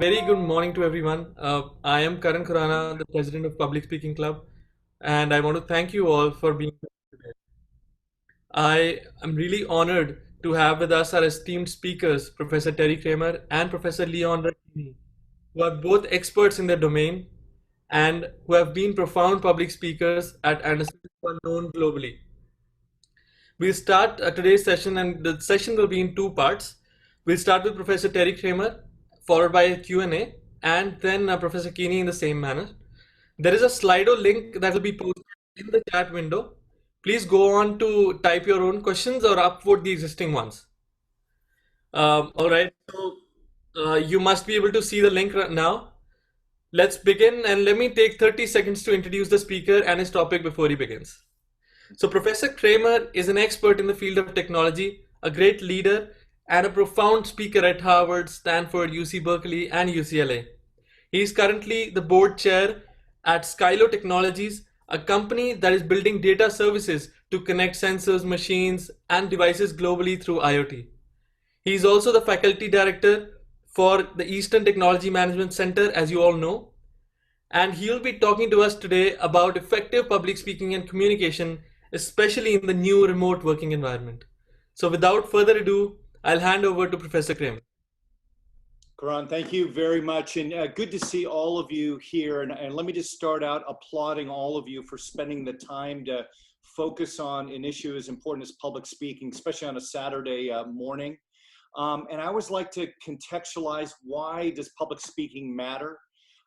Very good morning to everyone. I am Karan Khurana, the president of Public Speaking Club, and I want to thank you all for being here today. I am really honored to have with us our esteemed speakers, Professor Terry Kramer and Professor LeeAundra Keany, who are both experts in their domain and who have been profound public speakers at Anderson who are known globally. We'll start today's session, and the session will be in two parts. We'll start with Professor Terry Kramer, followed by a Q&A, and then Professor Keany in the same manner. There is a Slido link that will be posted in the chat window. Please go on to type your own questions or upvote the existing ones. All right, so you must be able to see the link right now. Let's begin, and let me take 30 seconds to introduce the speaker and his topic before he begins. So Professor Kramer is an expert in the field of technology, a great leader, and a profound speaker at Harvard, Stanford, UC Berkeley, and UCLA. He is currently the board chair at Skylo Technologies, a company that is building data services to connect sensors, machines, and devices globally through IoT. He is also the faculty director for the Easton Technology Management Center, as you all know. And he will be talking to us today about effective public speaking and communication, especially in the new remote working environment. So without further ado, I'll hand over to Professor Kramer. Karan, thank you very much, and good to see all of you here. And let me just start out applauding all of you for spending the time to focus on an issue as important as public speaking, especially on a Saturday morning. And I always like to contextualize, why does public speaking matter?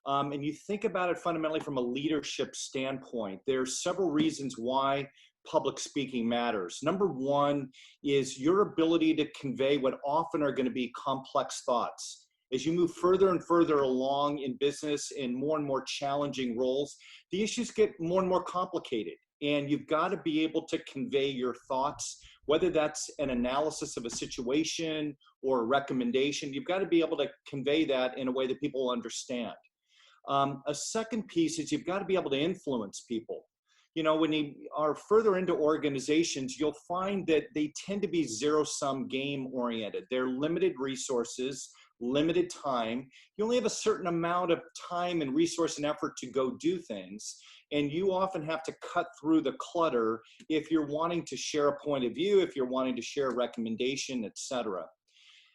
And you think about it fundamentally from a leadership standpoint. There are several reasons why public speaking matters. Number one is your ability to convey what often are going to be complex thoughts. As you move further and further along in business in more and more challenging roles, the issues get more and more complicated. And you've got to be able to convey your thoughts, whether that's an analysis of a situation or a recommendation. You've got to be able to convey that in a way that people will understand. A second piece is you've got to be able to influence people. You know, when you are further into organizations, you'll find that they tend to be zero-sum game oriented. They're limited resources, limited time. You only have a certain amount of time and resource and effort to go do things. And you often have to cut through the clutter if you're wanting to share a point of view, if you're wanting to share a recommendation, etc.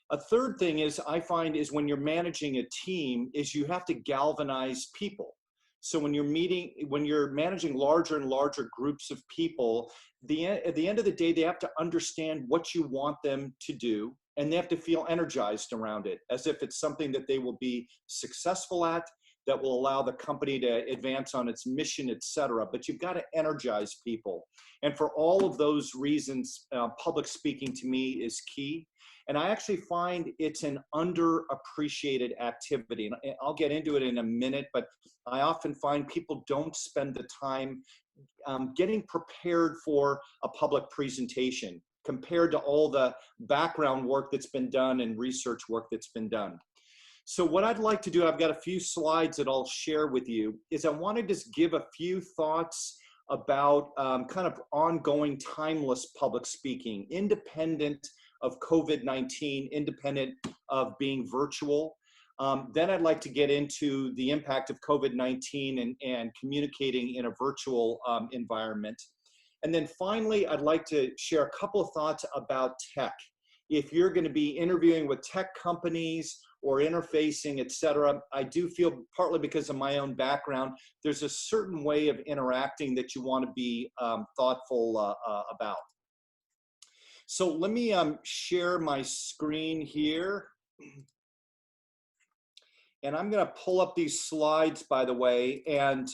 A third thing is, I find, is when you're managing a team, is you have to galvanize people. So when you're managing larger and larger groups of people, at the end of the day, they have to understand what you want them to do, and they have to feel energized around it, as if it's something that they will be successful at, that will allow the company to advance on its mission, etc. But you've got to energize people. And for all of those reasons, public speaking to me is key. And I actually find it's an underappreciated activity. And I'll get into it in a minute, but I often find people don't spend the time getting prepared for a public presentation compared to all the background work that's been done and research work that's been done. So what I'd like to do, I've got a few slides that I'll share with you, is I want to just give a few thoughts about kind of ongoing timeless public speaking, independent of COVID-19, independent of being virtual. Then I'd like to get into the impact of COVID-19 and communicating in a virtual environment. And then finally, I'd like to share a couple of thoughts about tech. If you're going to be interviewing with tech companies or interfacing, et cetera, I do feel, partly because of my own background, there's a certain way of interacting that you want to be thoughtful about. So let me share my screen here. And I'm going to pull up these slides, by the way, and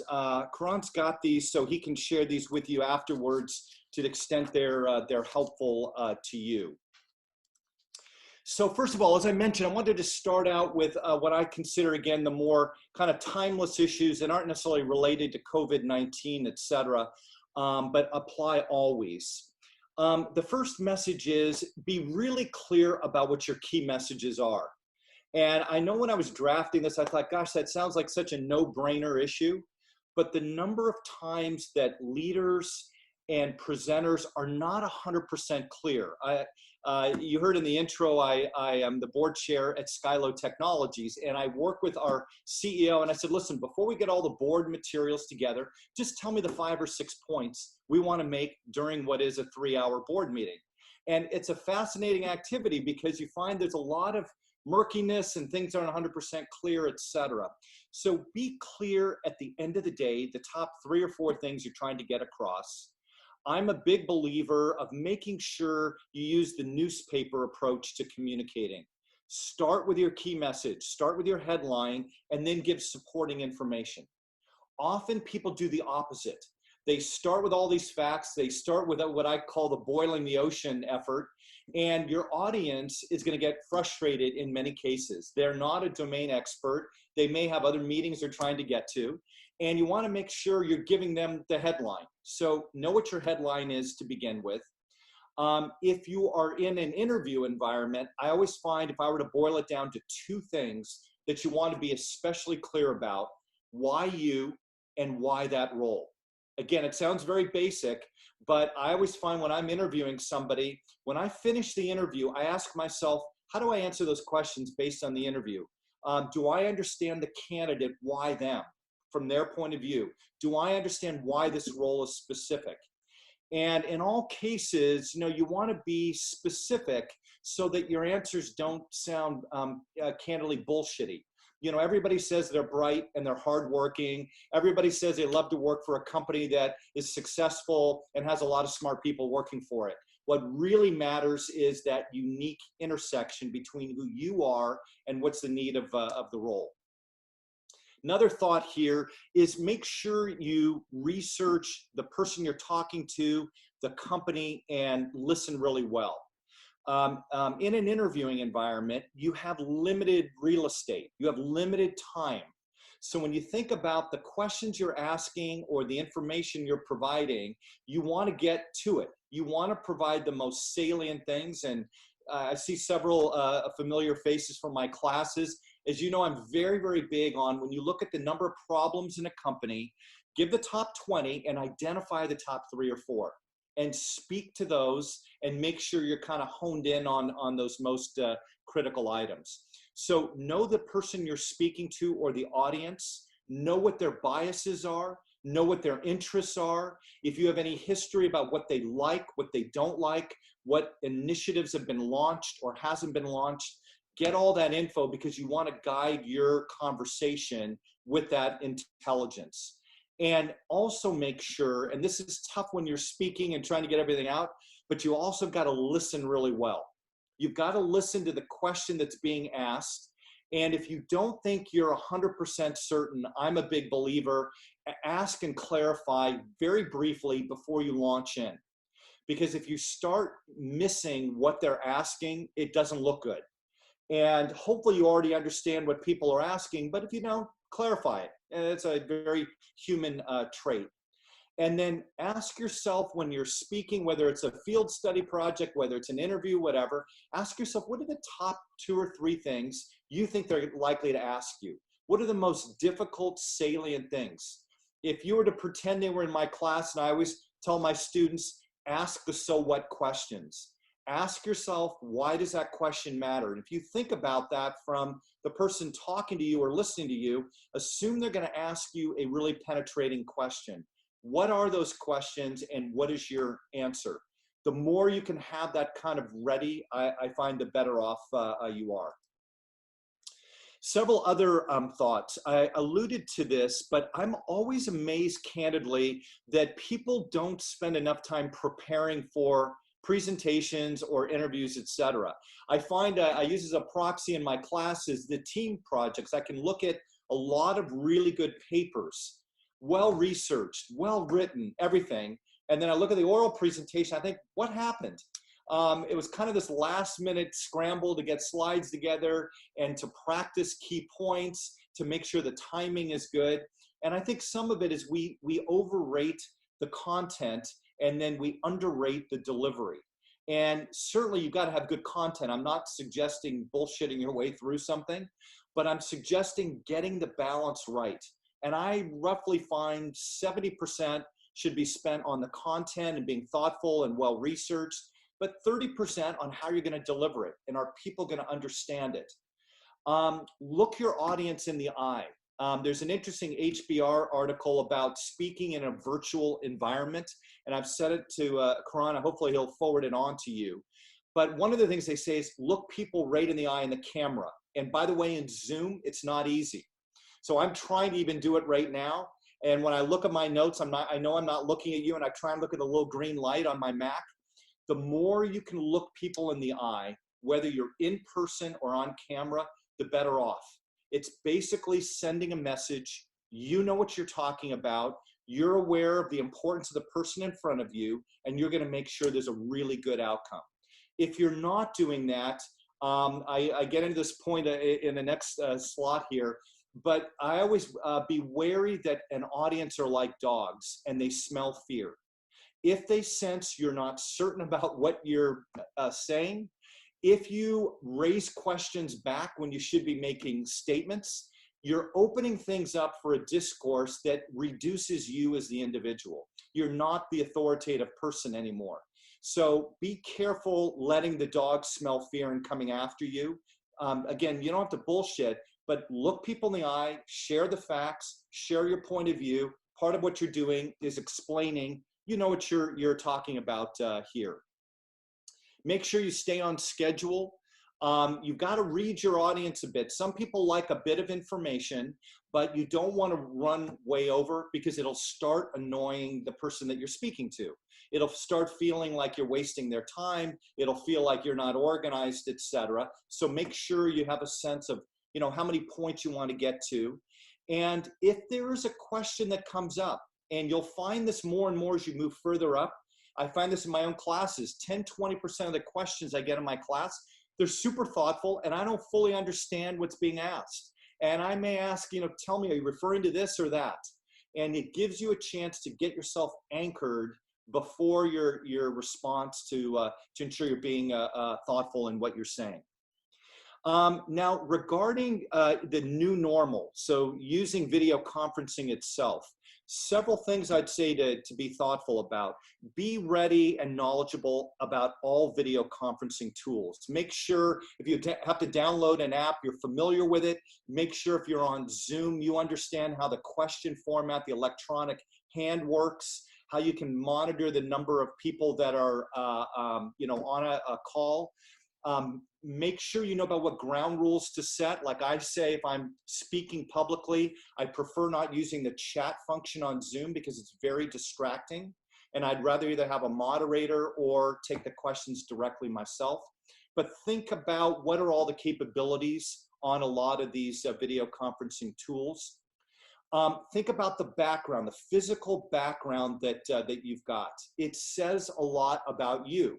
Karan's got these, so he can share these with you afterwards to the extent they're helpful to you. So first of all, as I mentioned, I wanted to start out with what I consider, again, the more kind of timeless issues that aren't necessarily related to COVID-19, et cetera, but apply always. The first message is, be really clear about what your key messages are. And I know when I was drafting this, I thought, gosh, that sounds like such a no-brainer issue. But the number of times that leaders and presenters are not 100% clear. You heard in the intro, I am the board chair at Skylo Technologies, and I work with our CEO. And I said, listen, before we get all the board materials together, just tell me the 5 or 6 points we want to make during what is a 3-hour board meeting. And it's a fascinating activity because you find there's a lot of murkiness and things aren't 100% clear, etc. So be clear at the end of the day, the top 3 or 4 things you're trying to get across. I'm a big believer of making sure you use the newspaper approach to communicating. Start with your key message, start with your headline, and then give supporting information. Often people do the opposite. They start with all these facts, they start with what I call the boiling the ocean effort, and your audience is going to get frustrated in many cases. They're not a domain expert. They may have other meetings they're trying to get to, and you want to make sure you're giving them the headline. So know what your headline is to begin with. If you are in an interview environment, I always find if I were to boil it down to 2 things that you want to be especially clear about, why you and why that role. Again, it sounds very basic, but I always find when I'm interviewing somebody, when I finish the interview, I ask myself, how do I answer those questions based on the interview? Do I understand the candidate, why them, from their point of view? Do I understand why this role is specific? And in all cases, you want to be specific so that your answers don't sound candidly bullshitty. Everybody says they're bright and they're hardworking. Everybody says they love to work for a company that is successful and has a lot of smart people working for it. What really matters is that unique intersection between who you are and what's the need of the role. Another thought here is make sure you research the person you're talking to, the company, and listen really well. In an interviewing environment, you have limited real estate. You have limited time. So when you think about the questions you're asking or the information you're providing, you want to get to it. You want to provide the most salient things. And I see several familiar faces from my classes. As you know, I'm very, very big on when you look at the number of problems in a company, give the top 20 and identify the top 3 or 4 and speak to those and make sure you're kind of honed in on those most critical items. So know the person you're speaking to or the audience, know what their biases are, know what their interests are. If you have any history about what they like, what they don't like, what initiatives have been launched or hasn't been launched, get all that info because you want to guide your conversation with that intelligence. And also make sure, and this is tough when you're speaking and trying to get everything out, but you also got to listen really well. You've got to listen to the question that's being asked. And if you don't think you're 100% certain, I'm a big believer, ask and clarify very briefly before you launch in. Because if you start missing what they're asking, it doesn't look good. And hopefully you already understand what people are asking, but if you don't, clarify it. And it's a very human trait. And then ask yourself when you're speaking, whether it's a field study project, whether it's an interview, whatever, ask yourself, what are the top 2 or 3 things you think they're likely to ask you? What are the most difficult, salient things? If you were to pretend they were in my class, and I always tell my students, ask the so what questions. Ask yourself, why does that question matter? And if you think about that from the person talking to you or listening to you, assume they're going to ask you a really penetrating question. What are those questions and what is your answer? The more you can have that kind of ready, I find the better off you are. Several other thoughts. I alluded to this, but I'm always amazed, candidly, that people don't spend enough time preparing for presentations or interviews, etc. I find I use as a proxy in my classes the team projects. I can look at a lot of really good papers, well-researched, well-written, everything. And then I look at the oral presentation, I think, what happened? It was kind of this last-minute scramble to get slides together and to practice key points, to make sure the timing is good. And I think some of it is we overrate the content and then we underrate the delivery. And certainly you've got to have good content. I'm not suggesting bullshitting your way through something, but I'm suggesting getting the balance right. And I roughly find 70% should be spent on the content and being thoughtful and well-researched. but 30% on how you're going to deliver it. And are people going to understand it? Look your audience in the eye. There's an interesting HBR article about speaking in a virtual environment, and I've said it to Karan. Hopefully he'll forward it on to you. But one of the things they say is look people right in the eye in the camera. And by the way, in Zoom, it's not easy. So I'm trying to even do it right now. And when I look at my notes, I know I'm not looking at you, and I try and look at the little green light on my Mac. The more you can look people in the eye, whether you're in person or on camera, the better off. It's basically sending a message. You know what you're talking about. You're aware of the importance of the person in front of you, and you're going to make sure there's a really good outcome. If you're not doing that, I get into this point in the next slot here, but I always be wary that an audience are like dogs and they smell fear. If they sense you're not certain about what you're saying, if you raise questions back when you should be making statements, you're opening things up for a discourse that reduces you as the individual. You're not the authoritative person anymore. So be careful letting the dog smell fear and coming after you. Again, you don't have to bullshit, but look people in the eye, share the facts, share your point of view. Part of what you're doing is explaining, you know what you're talking about here. Make sure you stay on schedule. You've got to read your audience a bit. Some people like a bit of information, but you don't want to run way over because it'll start annoying the person that you're speaking to. It'll start feeling like you're wasting their time. It'll feel like you're not organized, etc. So make sure you have a sense of, you know, how many points you want to get to. And if there is a question that comes up, and you'll find this more and more as you move further up, I find this in my own classes, 10, 20% of the questions I get in my class, they're super thoughtful and I don't fully understand what's being asked. And I may ask, you know, tell me, are you referring to this or that? And it gives you a chance to get yourself anchored before your response to ensure you're being thoughtful in what you're saying. Now, regarding the new normal, so using video conferencing itself, several things I'd say to be thoughtful about. Be ready and knowledgeable about all video conferencing tools. Make sure if you have to download an app, you're familiar with it. Make sure if you're on Zoom, you understand how the question format, the electronic hand works, how you can monitor the number of people that are you know, on a call. Make sure you know about what ground rules to set. Like I say, if I'm speaking publicly, I prefer not using the chat function on Zoom because it's very distracting. And I'd rather either have a moderator or take the questions directly myself. But think about what are all the capabilities on a lot of these video conferencing tools. Think about the background, the physical background that you've got. It says a lot about you.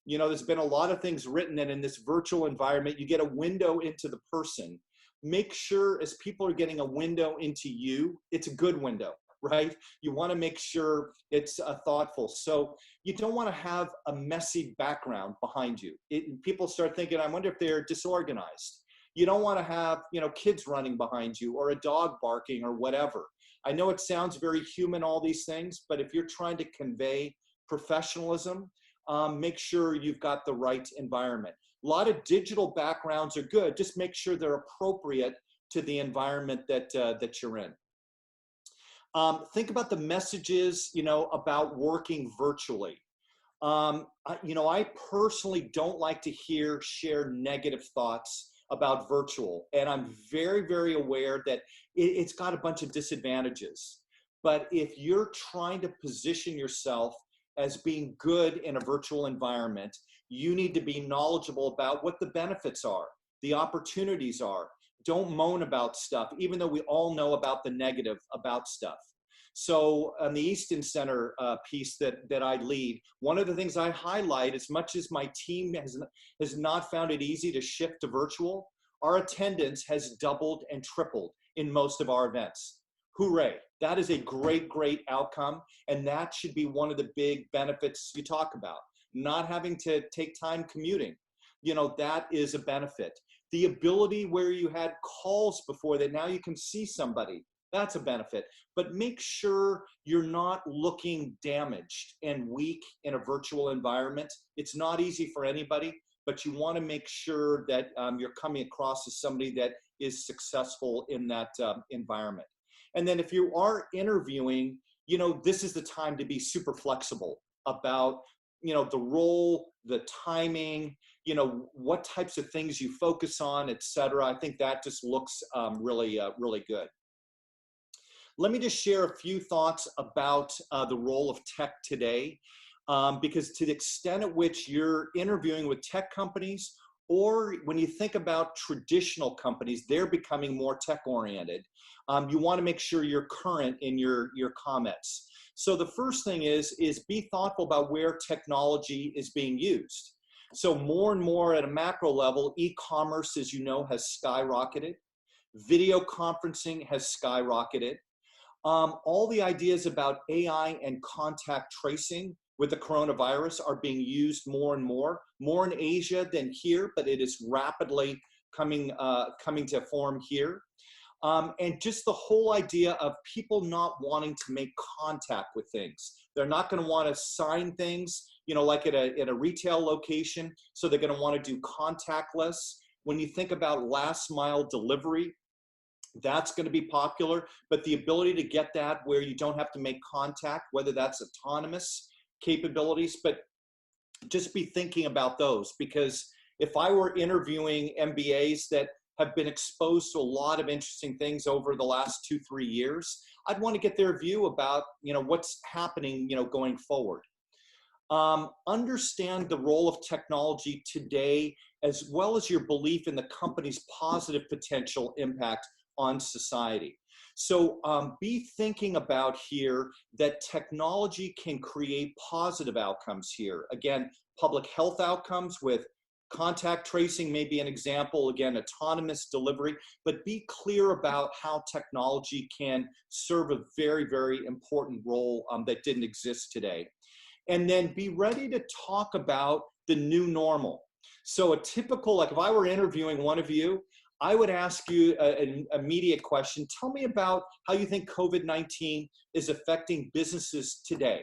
You know, there's been a lot of things written, and in this virtual environment, you get a window into the person. Make sure as people are getting a window into you, it's a good window, right? You want to make sure it's thoughtful. So you don't want to have a messy background behind you. People start thinking, I wonder if they're disorganized. You don't want to have, you know, kids running behind you or a dog barking or whatever. I know it sounds very human, all these things, but if you're trying to convey professionalism, make sure you've got the right environment. A lot of digital backgrounds are good. Just make sure they're appropriate to the environment that you're in. Think about the messages, you know, about working virtually. You know, I personally don't like to share negative thoughts about virtual, and I'm very, very aware that it's got a bunch of disadvantages. But if you're trying to position yourself as being good in a virtual environment, you need to be knowledgeable about what the benefits are, the opportunities are. Don't moan about stuff, even though we all know about the negative about stuff. So on the Easton Center piece that I lead, one of the things I highlight, as much as my team has not found it easy to shift to virtual, our attendance has doubled and tripled in most of our events. Hooray. That is a great, great outcome. And that should be one of the big benefits you talk about. Not having to take time commuting. You know, that is a benefit. The ability where you had calls before that now you can see somebody. That's a benefit. But make sure you're not looking damaged and weak in a virtual environment. It's not easy for anybody, but you want to make sure that you're coming across as somebody that is successful in that environment. And then if you are interviewing, this is the time to be super flexible about, the role, the timing, what types of things you focus on, et cetera. I think that just looks really good. Let me just share a few thoughts about the role of tech today, because to the extent at which you're interviewing with tech companies, or when you think about traditional companies, they're becoming more tech-oriented. You want to make sure you're current in your comments. So the first thing is be thoughtful about where technology is being used. So more and more at a macro level, e-commerce, as you know, has skyrocketed. Video conferencing has skyrocketed. All the ideas about AI and contact tracing with the coronavirus are being used more and more in Asia than here, but it is rapidly coming to form here. And just the whole idea of people not wanting to make contact with things. They're not going to want to sign things, like at a retail location, so they're going to want to do contactless. When you think about last mile delivery, that's going to be popular, but the ability to get that where you don't have to make contact, whether that's autonomous capabilities, but just be thinking about those, because if I were interviewing MBAs that have been exposed to a lot of interesting things over the last 2-3 years, I'd want to get their view about, what's happening, going forward. Understand the role of technology today, as well as your belief in the company's positive potential impact on society. So be thinking about here that technology can create positive outcomes here. Again, public health outcomes with contact tracing may be an example, again, autonomous delivery, but be clear about how technology can serve a very, very important role that didn't exist today. And then be ready to talk about the new normal. So a typical, like if I were interviewing one of you, I would ask you an immediate question. Tell me about how you think COVID-19 is affecting businesses today.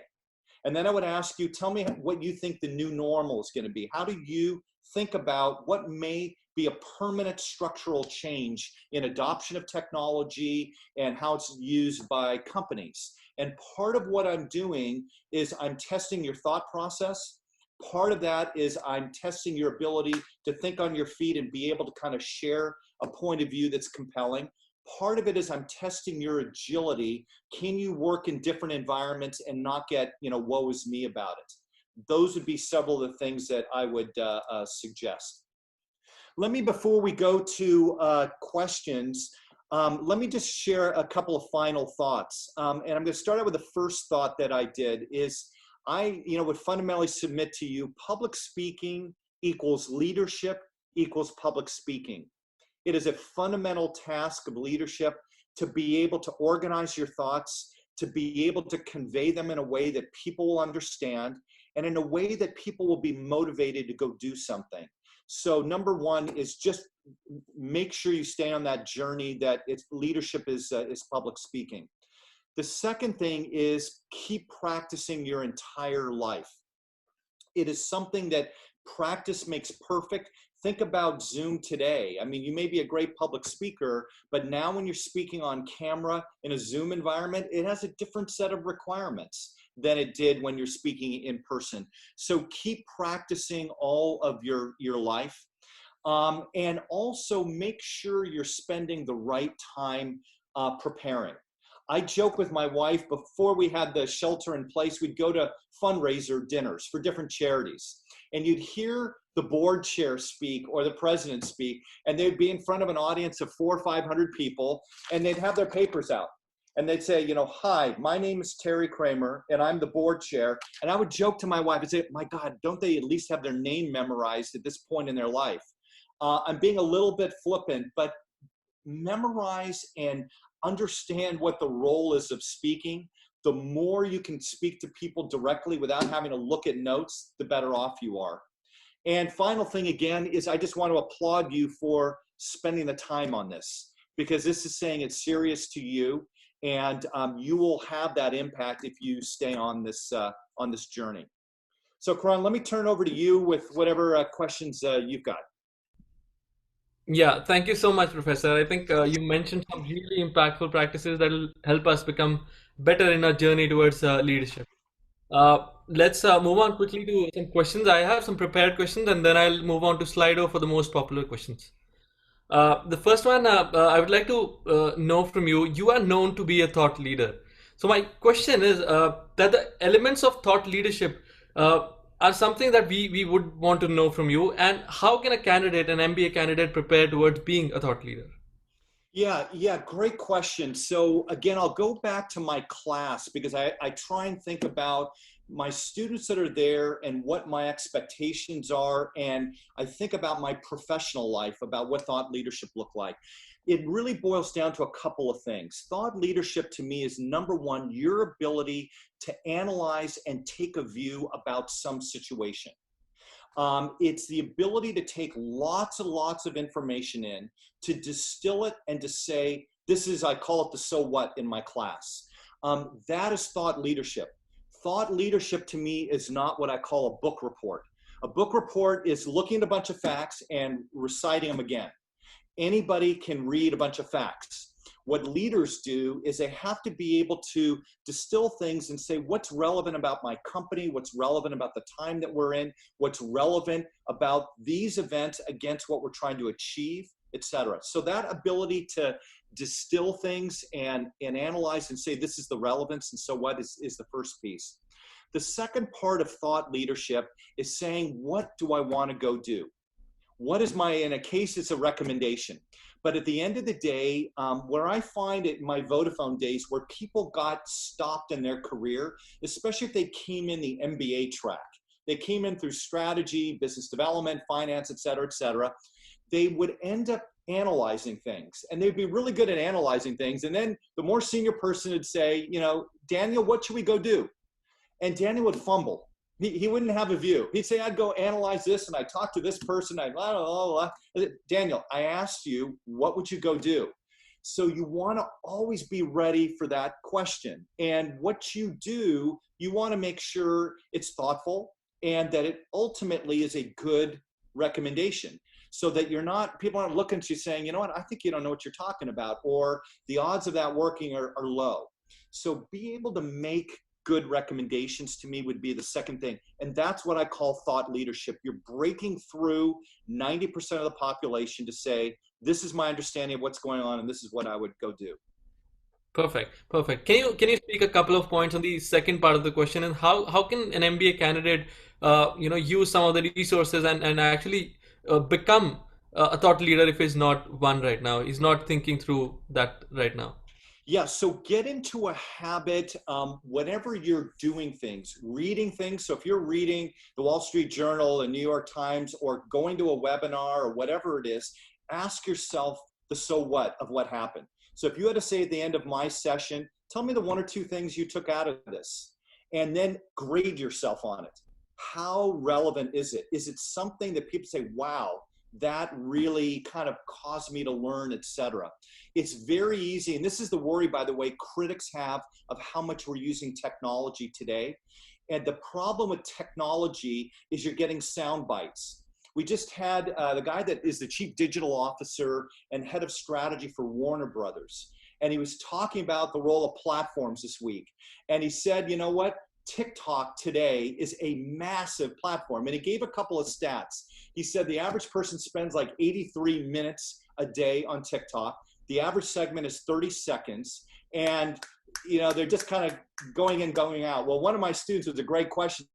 And then I would ask you, tell me what you think the new normal is going to be. How do you think about what may be a permanent structural change in adoption of technology and how it's used by companies? And part of what I'm doing is I'm testing your thought process. Part of that is I'm testing your ability to think on your feet and be able to kind of share a point of view that's compelling. Part of it is I'm testing your agility. Can you work in different environments and not get, woe is me about it? Those would be several of the things that I would suggest. Let me, before we go to questions, let me just share a couple of final thoughts. And I'm going to start out with the first thought that I did is I would fundamentally submit to you, public speaking equals leadership equals public speaking. It is a fundamental task of leadership to be able to organize your thoughts, to be able to convey them in a way that people will understand, and in a way that people will be motivated to go do something. So number one is just make sure you stay on that journey that leadership is public speaking. The second thing is keep practicing your entire life. It is something that practice makes perfect. Think about Zoom today. I mean, you may be a great public speaker, but now when you're speaking on camera in a Zoom environment, it has a different set of requirements than it did when you're speaking in person. So keep practicing all of your life. And also make sure you're spending the right time preparing. I joke with my wife, before we had the shelter in place, we'd go to fundraiser dinners for different charities. And you'd hear the board chair speak or the president speak, and they'd be in front of an audience of 400 or 500 people, and they'd have their papers out. And they'd say, hi, my name is Terry Kramer, and I'm the board chair. And I would joke to my wife and say, my God, don't they at least have their name memorized at this point in their life? I'm being a little bit flippant, but memorize and understand what the role is of speaking. The more you can speak to people directly without having to look at notes, the better off you are. And final thing again is I just want to applaud you for spending the time on this, because this is saying it's serious to you. and you will have that impact if you stay on this journey. So Karan, let me turn over to you with whatever questions you've got. Yeah, thank you so much, Professor. I think you mentioned some really impactful practices that will help us become better in our journey towards leadership. Let's move on quickly to some questions. I have some prepared questions, and then I'll move on to Slido for the most popular questions. The first one, I would like to know from you. You are known to be a thought leader. So my question is that the elements of thought leadership are something that we would want to know from you. And how can a candidate, an MBA candidate, prepare towards being a thought leader? Yeah, great question. So again, I'll go back to my class because I try and think about my students that are there and what my expectations are. And I think about my professional life, about what thought leadership look like. It really boils down to a couple of things. Thought leadership to me is number one, your ability to analyze and take a view about some situation. It's the ability to take lots and lots of information in, to distill it and to say, this is, I call it the so what in my class. That is thought leadership. Thought leadership to me is not what I call a book report. A book report is looking at a bunch of facts and reciting them again. Anybody can read a bunch of facts. What leaders do is they have to be able to distill things and say what's relevant about my company, what's relevant about the time that we're in, what's relevant about these events against what we're trying to achieve, etc. So that ability to distill things and analyze and say this is the relevance and so what is the first piece. The second part of thought leadership is saying, what do I want to go do? What is my, in a case, it's a recommendation. But at the end of the day, where I find it in my Vodafone days, where people got stopped in their career, especially if they came in the MBA track, they came in through strategy, business development, finance, et cetera, they would end up analyzing things. And they'd be really good at analyzing things. And then the more senior person would say, you know, Daniel, what should we go do? And Daniel would fumble. He wouldn't have a view. He'd say, I'd go analyze this, and I talked to this person. I blah, blah, blah. Daniel, I asked you, what would you go do? So you want to always be ready for that question. And what you do, you want to make sure it's thoughtful and that it ultimately is a good recommendation, so that you're not, people aren't looking at you saying, you know what, I think you don't know what you're talking about, or the odds of that working are low. So be able to make good recommendations, to me, would be the second thing. And that's what I call thought leadership. You're breaking through 90% of the population to say, this is my understanding of what's going on and this is what I would go do. Perfect. Can you speak a couple of points on the second part of the question, and how can an MBA candidate use some of the resources and actually become a thought leader if he's not one right now? He's not thinking through that right now. Yeah, so get into a habit, whenever you're doing things, reading things. So if you're reading the Wall Street Journal, the New York Times, or going to a webinar or whatever it is, ask yourself the so what of what happened. So if you had to say at the end of my session, tell me the one or two things you took out of this, and then grade yourself on it. How relevant is it? Is it something that people say, wow, that really kind of caused me to learn, etc. It's very easy, and this is the worry, by the way, critics have of how much we're using technology today. And the problem with technology is you're getting sound bites. We just had the guy that is the chief digital officer and head of strategy for Warner Brothers, and he was talking about the role of platforms this week. And he said, you know what? TikTok today is a massive platform. And he gave a couple of stats. He said the average person spends like 83 minutes a day on TikTok. The average segment is 30 seconds. And, you know, they're just kind of going in, going out. Well, one of my students was a great question.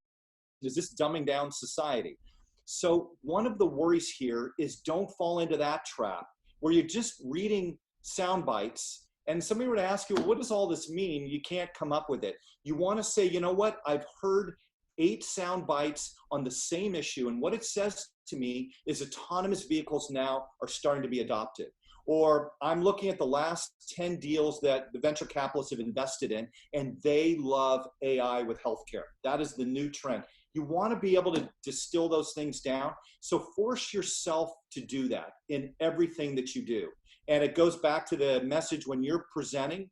Is this dumbing down society? So one of the worries here is don't fall into that trap where you're just reading sound bites and somebody would ask you, well, what does all this mean? You can't come up with it. You want to say, you know what? I've heard 8 sound bites on the same issue. And what it says to me is autonomous vehicles now are starting to be adopted. Or I'm looking at the last 10 deals that the venture capitalists have invested in, and they love AI with healthcare. That is the new trend. You want to be able to distill those things down. So force yourself to do that in everything that you do. And it goes back to the message when you're presenting,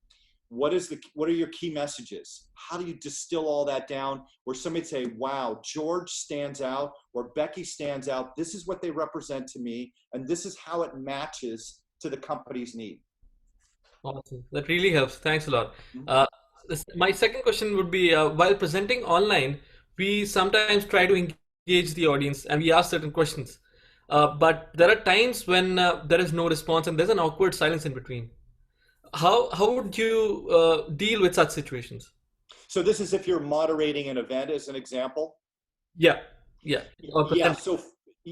what are your key messages? How do you distill all that down where somebody say, wow, George stands out or Becky stands out. This is what they represent to me. And this is how it matches to the company's need. Awesome. That really helps. Thanks a lot. Mhm. My second question would be, while presenting online, we sometimes try to engage the audience and we ask certain questions. But there are times when there is no response and there's an awkward silence in between. How would you deal with such situations? So this is if you're moderating an event as an example. Yeah, yeah. Or Yeah, present. so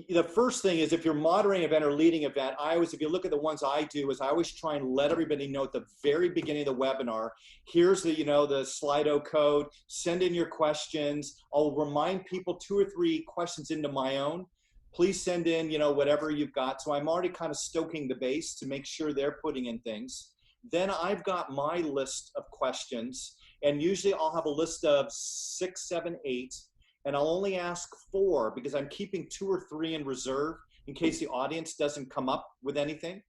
the first thing is if you're moderating an event or leading an event, I always, if you look at the ones I do, is I always try and let everybody know at the very beginning of the webinar, here's the, the Slido code, send in your questions. I'll remind people 2 or 3 questions into my own. Please send in, whatever you've got. So I'm already kind of stoking the base to make sure they're putting in things. Then I've got my list of questions, and usually I'll have a list of 6, 7, 8. And I'll only ask 4 because I'm keeping 2 or 3 in reserve in case the audience doesn't come up with anything.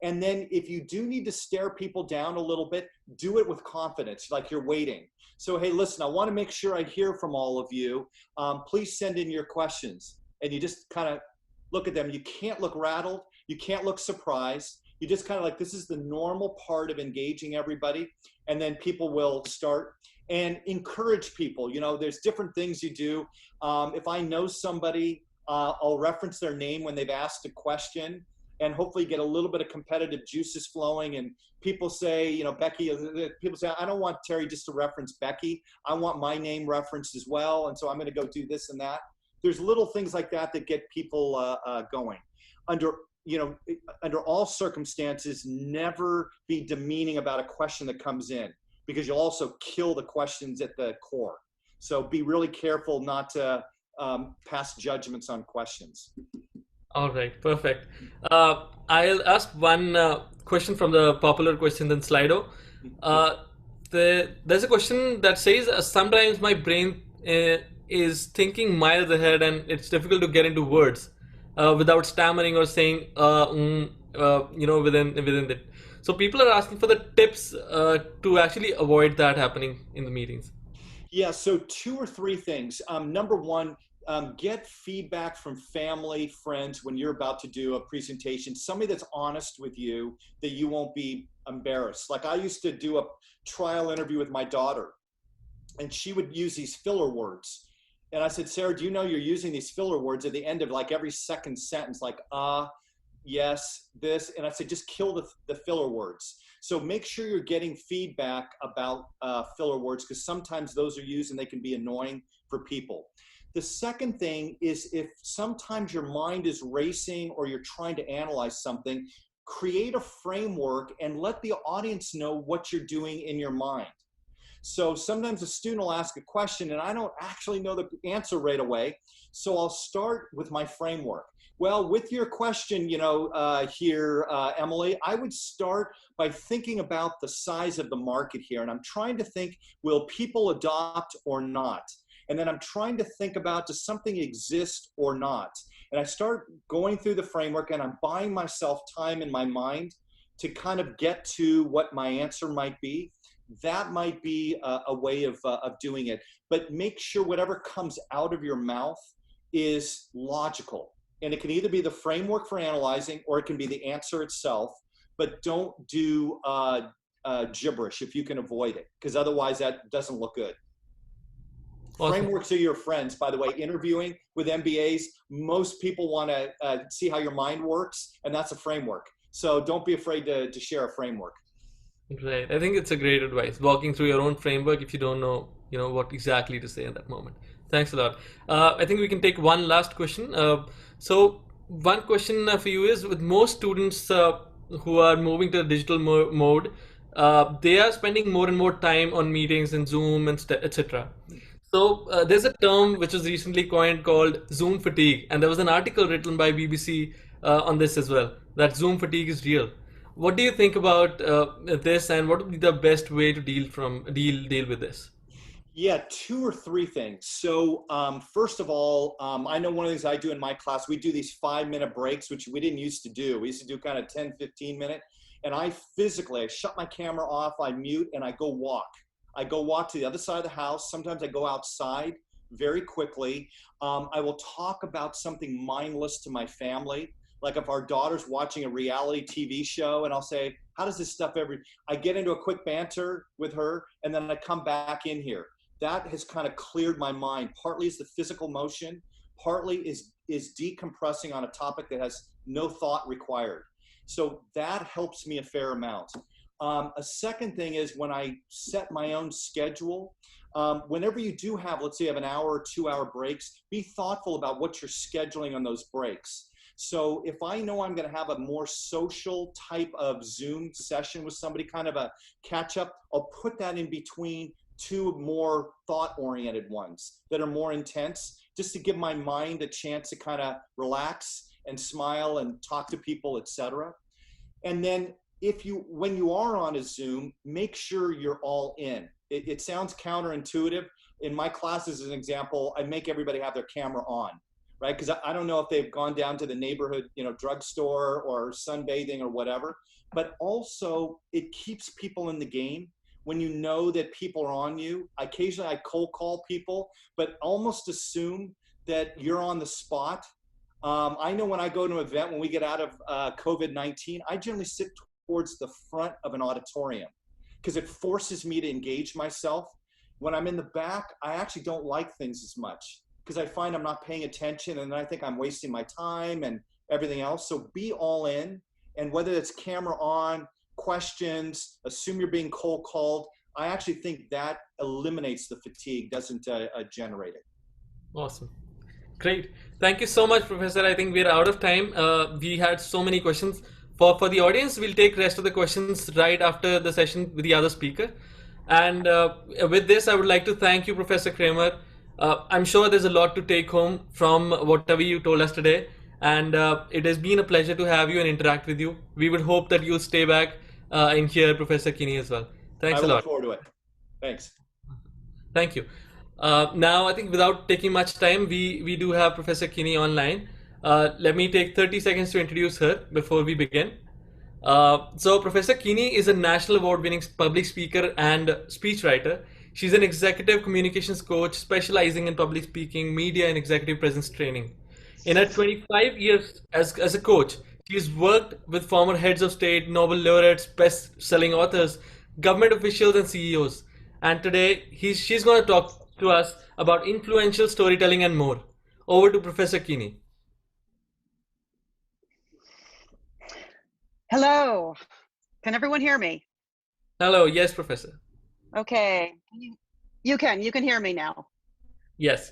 And then if you do need to stare people down a little bit, do it with confidence, like you're waiting. So, hey, listen, I want to make sure I hear from all of you. Please send in your questions. And you just kind of look at them. You can't look rattled. You can't look surprised. You just kind of like, this is the normal part of engaging everybody. And then people will start. And encourage people. There's different things you do. If I know somebody, I'll reference their name when they've asked a question and hopefully get a little bit of competitive juices flowing. And people say, Becky, people say, I don't want Terry just to reference Becky. I want my name referenced as well. And so I'm going to go do this and that. There's little things like that that get people going. Under all circumstances, never be demeaning about a question that comes in, because you'll also kill the questions at the core. So be really careful not to pass judgments on questions. All right, perfect. I'll ask one question from the popular questions in Slido. Uh, there's a question that says, sometimes my brain is thinking miles ahead and it's difficult to get into words without stammering or saying, within it. So people are asking for the tips to actually avoid that happening in the meetings. Yeah, so 2 or 3 things. Number one, get feedback from family, friends when you're about to do a presentation, somebody that's honest with you, that you won't be embarrassed. Like I used to do a trial interview with my daughter, and she would use these filler words. And I said, Sarah, do you know you're using these filler words at the end of like every second sentence, like, yes, this. And I said, just kill the filler words. So make sure you're getting feedback about filler words, because sometimes those are used and they can be annoying for people. The second thing is, if sometimes your mind is racing or you're trying to analyze something, create a framework and let the audience know what you're doing in your mind. So sometimes a student will ask a question and I don't actually know the answer right away. So I'll start with my framework. Well, with your question, Emily, I would start by thinking about the size of the market here. And I'm trying to think, will people adopt or not? And then I'm trying to think about, does something exist or not? And I start going through the framework and I'm buying myself time in my mind to kind of get to what my answer might be. That might be a way of doing it. But make sure whatever comes out of your mouth is logical. And it can either be the framework for analyzing or it can be the answer itself. But don't do gibberish if you can avoid it, because otherwise that doesn't look good. Awesome. Frameworks are your friends, by the way. Interviewing with MBAs, most people want to see how your mind works, and that's a framework. So don't be afraid to share a framework. Right. I think it's a great advice. Walking through your own framework if you don't know, what exactly to say in that moment. Thanks a lot. I think we can take one last question. So one question for you is, with most students who are moving to the digital mode, they are spending more and more time on meetings and Zoom and etc. So there's a term which was recently coined called Zoom fatigue, and there was an article written by BBC on this as well, that Zoom fatigue is real. What do you think about this, and what would be the best way to deal with this? Yeah, 2 or 3 things. So first of all, I know one of the things I do in my class, we do these 5-minute breaks, which we didn't used to do. We used to do kind of 10, 15 minute. And I shut my camera off, I mute, and I go walk. I go walk to the other side of the house. Sometimes I go outside very quickly. I will talk about something mindless to my family. Like if our daughter's watching a reality TV show, and I'll say, how does this stuff I get into a quick banter with her, and then I come back in here. That has kind of cleared my mind. Partly is the physical motion, partly is decompressing on a topic that has no thought required. So that helps me a fair amount. A second thing is when I set my own schedule, whenever you do have, let's say you have an hour or 2 hour breaks, be thoughtful about what you're scheduling on those breaks. So if I know I'm going to have a more social type of Zoom session with somebody, kind of a catch up, I'll put that in between two more thought oriented ones that are more intense, just to give my mind a chance to kind of relax and smile and talk to people, etc. And then when you are on a Zoom, make sure you're all in. It sounds counterintuitive. In my class, as an example, I make everybody have their camera on, right? Because I don't know if they've gone down to the neighborhood, drugstore or sunbathing or whatever, but also it keeps people in the game. When you know that people are on you, occasionally I cold call people, but almost assume that you're on the spot. I know when I go to an event, when we get out of COVID-19, I generally sit towards the front of an auditorium because it forces me to engage myself. When I'm in the back, I actually don't like things as much because I find I'm not paying attention, and I think I'm wasting my time and everything else. So be all in, and whether it's camera on, questions, assume you're being cold called, I actually think that eliminates the fatigue, doesn't generate it. Awesome. Great. Thank you so much, Professor. I think we're out of time. We had so many questions. For the audience, we'll take rest of the questions right after the session with the other speaker. And with this, I would like to thank you, Professor Kramer. I'm sure there's a lot to take home from whatever you told us today. And it has been a pleasure to have you and interact with you. We would hope that you'll stay back and hear Professor Kinney as well. Thanks a lot. I look forward to it. Thanks. Thank you. Now, I think without taking much time, we do have Professor Kinney online. Let me take 30 seconds to introduce her before we begin. So Professor Kinney is a national award-winning public speaker and speechwriter. She's an executive communications coach specializing in public speaking, media, and executive presence training. In her 25 years as a coach, she's worked with former heads of state, Nobel laureates, best-selling authors, government officials, and CEOs. And today, she's going to talk to us about influential storytelling and more. Over to Professor Kinney. Hello. Can everyone hear me? Hello. Yes, Professor. Okay. You can hear me now. Yes.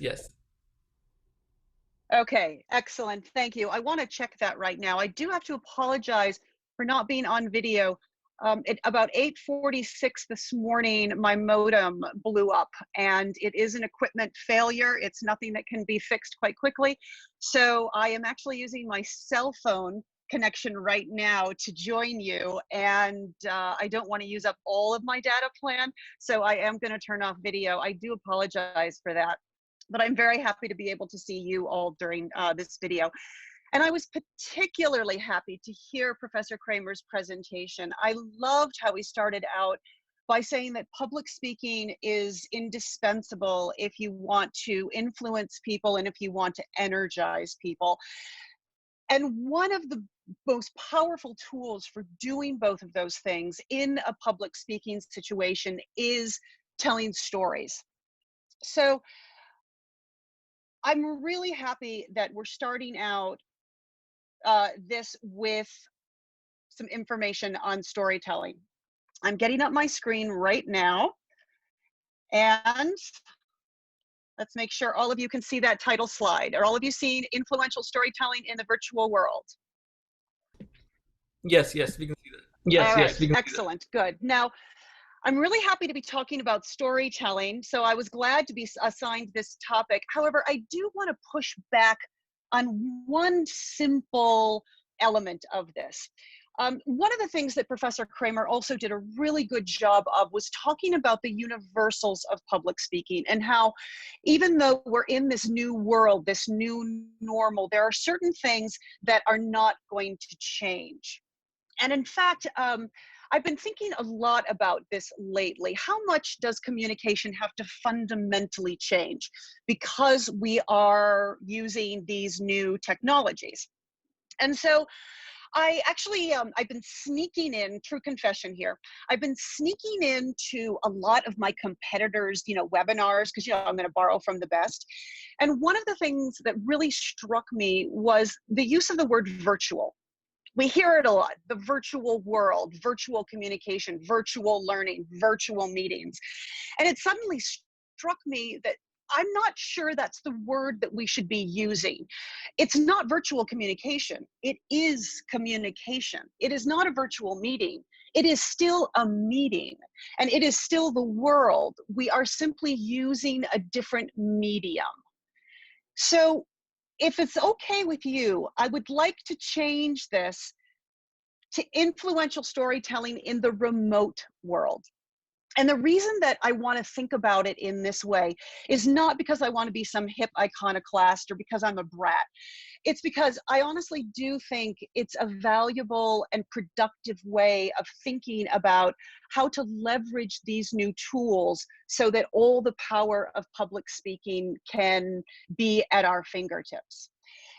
Okay, excellent. Thank you. I want to check that right now. I do have to apologize for not being on video. At about 8:46 this morning, my modem blew up, and it is an equipment failure. It's nothing that can be fixed quite quickly. So I am actually using my cell phone connection right now to join you, and I don't want to use up all of my data plan, so I am going to turn off video. I do apologize for that, but I'm very happy to be able to see you all during this video. And I was particularly happy to hear Professor Kramer's presentation. I loved how he started out by saying that public speaking is indispensable if you want to influence people and if you want to energize people. And one of the most powerful tools for doing both of those things in a public speaking situation is telling stories. So I'm really happy that we're starting out this with some information on storytelling. I'm getting up my screen right now, and let's make sure all of you can see that title slide. Are all of you seeing influential storytelling in the virtual world? Yes, we can see that. Yes, we can. Excellent, good. Now, I'm really happy to be talking about storytelling, so I was glad to be assigned this topic. However, I do want to push back on one simple element of this. One of the things that Professor Kramer also did a really good job of was talking about the universals of public speaking and how even though we're in this new world, this new normal, there are certain things that are not going to change. And in fact, I've been thinking a lot about this lately. How much does communication have to fundamentally change because we are using these new technologies? And so I actually, I've been sneaking in, true confession here, I've been sneaking into a lot of my competitors, webinars, because, I'm going to borrow from the best. And one of the things that really struck me was the use of the word virtual. We hear it a lot, the virtual world, virtual communication, virtual learning, virtual meetings. And it suddenly struck me that I'm not sure that's the word that we should be using. It's not virtual communication. It is communication. It is not a virtual meeting. It is still a meeting, and it is still the world. We are simply using a different medium. So if it's okay with you, I would like to change this to influential storytelling in the remote world. And the reason that I want to think about it in this way is not because I want to be some hip iconoclast or because I'm a brat. It's because I honestly do think it's a valuable and productive way of thinking about how to leverage these new tools so that all the power of public speaking can be at our fingertips.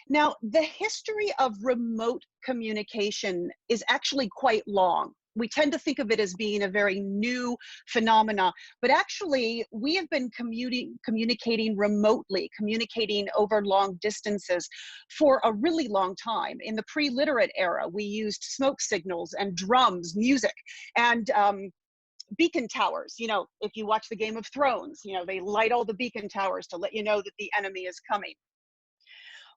Now, the history of remote communication is actually quite long. We tend to think of it as being a very new phenomena, but actually we have been communicating remotely, communicating over long distances for a really long time. In the pre-literate era, we used smoke signals and drums, music, and beacon towers. If you watch the Game of Thrones, they light all the beacon towers to let you know that the enemy is coming.